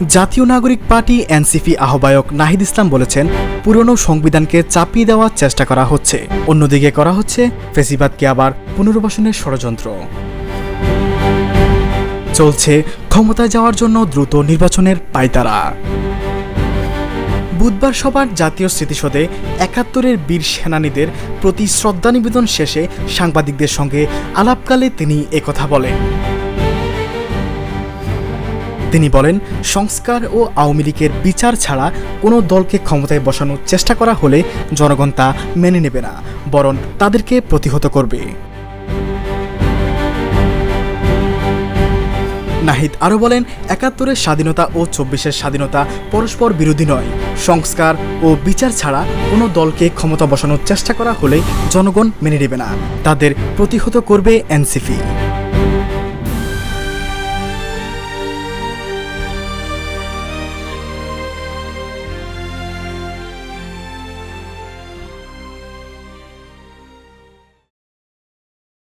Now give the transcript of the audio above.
জাতীয় নাগরিক party NCP আহ্বায়ক নাহিদ ইসলাম বলেছেন, পুরনো সংবিধানকে চাপিয়ে দেওয়ার চেষ্টা করা হচ্ছে, অন্যদিকে করা হচ্ছে ফ্যাসিবাদকে আবার পুনর্বাসনের ষড়যন্ত্র। চলছে ক্ষমতায় যাওয়ার জন্য দ্রুত নির্বাচনের পায়তারা। বুধবার সবার জাতীয় স্মৃতিসৌধে ৭১-এর বীর সেনানীদের প্রতি শ্রদ্ধা নিবেদন শেষে সাংবাদিকদের সঙ্গে আলাপকালে তিনি একথা বলেন। তিনি বলেন, সংস্কার ও আওয়ামী লীগের বিচার ছাড়া কোনো দলকে ক্ষমতায় বসানোর চেষ্টা করা হলে জনগণ তা মেনে নেবে না, বরং তাদেরকে প্রতিহত করবে। নাহিদ আরও বলেন, ৭১-এর স্বাধীনতা ও ২৪-এর স্বাধীনতা পরস্পর বিরোধী নয়। সংস্কার ও বিচার ছাড়া কোনো দলকে ক্ষমতা বসানোর চেষ্টা করা হলে জনগণ মেনে নেবে না, তাদের প্রতিহত করবে এনসিপি।